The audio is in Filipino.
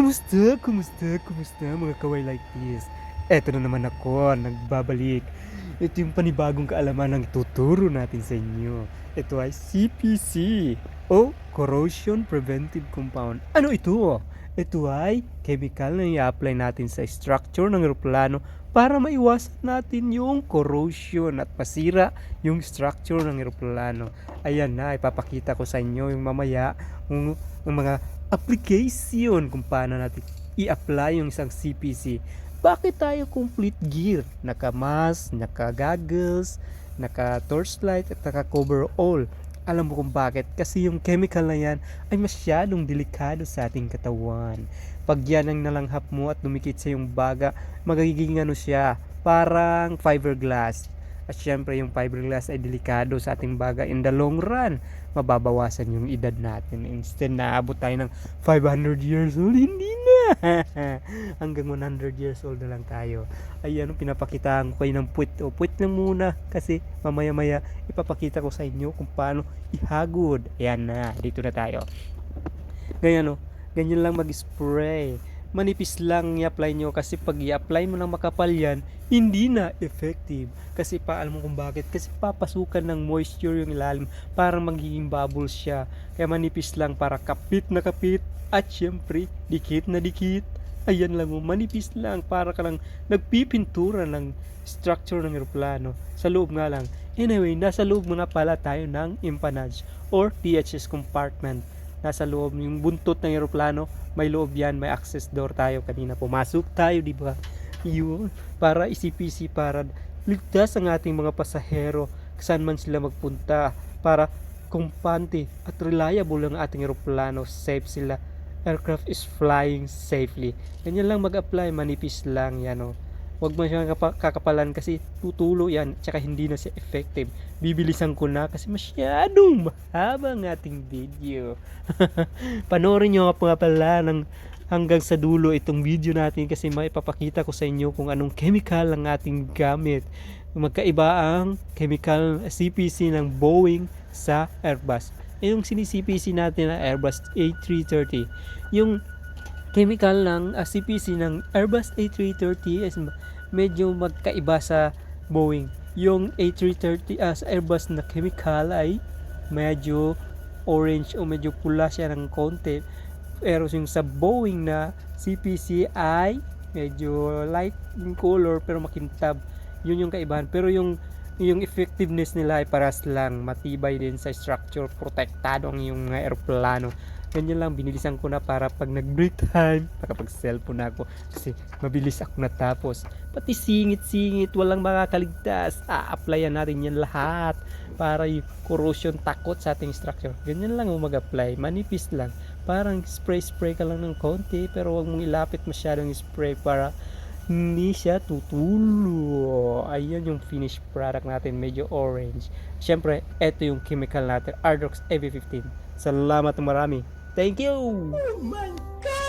Kumusta mga kaway like this? Eto na naman ako, nagbabalik. Ito yung panibagong kaalaman ng tuturo natin sa inyo. Ito ay CPC o Corrosion Preventive Compound. Ano ito? Ito ay chemical na i-apply natin sa structure ng eroplano para maiwasan natin yung corrosion at masira yung structure ng eroplano. Ayan na, ipapakita ko sa inyo yung mamaya yung mga application kung paano natin i-apply yung isang CPC. Bakit tayo complete gear? Naka-mask, naka-goggles, naka-torchlight at naka-coverall. Alam mo kung bakit? Kasi yung chemical na yan ay masyadong delikado sa ating katawan. Pag yan ang nalanghap mo at dumikit sa yung baga, magiging ano siya, parang fiberglass. At syempre yung fiberglass ay delikado sa ating baga in the long run. Mababawasan yung edad natin. Instead na abot tayo ng 500 years old, hindi na. Hanggang 100 years old na lang tayo. Ayan, pinapakitaan ko kayo ng puwit. O, puwit lang muna kasi mamaya-maya ipapakita ko sa inyo kung paano ihagod. Ayan na, dito na tayo. Ganyan o, ganyan lang mag-spray. Manipis lang i-apply nyo kasi pag i-apply mo ng makapal yan, hindi na effective. Kasi alam mo kung bakit? Kasi papasukan ng moisture yung ilalim para magiging bubbles siya. Kaya manipis lang para kapit na kapit at syempre dikit na dikit. Ayan lang o, manipis lang para ka lang nagpipintura ng structure ng eroplano. Sa loob nga lang. Anyway, nasa loob muna pala tayo ng empennage or DHS compartment. Nasa loob yung buntot ng eroplano, may loob yan, may access door tayo. Kanina pumasok tayo, di ba? Yun, para CPC, para ligtas ang ating mga pasahero saan man sila magpunta, para kumpante at reliable ang ating eroplano, safe sila, aircraft is flying safely. Ganyan lang mag-apply, manipis lang yan o. Huwag mo siyang kakapalan kasi tutulo yan, tsaka hindi na siya effective. Bibilisan ko na kasi masyadong mahaba ang ating video. Panoorin nyo nga pala ng hanggang sa dulo itong video natin kasi maipapakita ko sa inyo kung anong chemical ang ating gamit. Magkaiba ang chemical CPC ng Boeing sa Airbus. Yung CPC natin na Airbus A330. Yung chemical ng CPC ng Airbus A330 is medyo magkaiba sa Boeing. Yung A330 sa Airbus na chemical ay medyo orange o medyo pula siya ng konti. Pero yung sa Boeing na CPC ay medyo light in color pero makintab. Yun yung kaibahan. Pero yung effectiveness nila ay paras lang. Matibay din sa structure. Protektado ang yung aeroplano. Ganyan lang, binilisan ko na para pag nag-break time, makapag-cellphone na ako kasi mabilis ako natapos. Pati singit-singit, walang makakaligtas. A-applyan natin yan lahat para yung corrosion takot sa ating structure. Ganyan lang mag-apply, manipis lang. Parang spray-spray ka lang ng konti pero huwag mong ilapit masyadong spray para hindi siya tutulo. Ayan yung finished product natin, medyo orange. Siyempre, ito yung chemical natin, Ardrox AB15. Salamat marami. Thank you! Oh my God!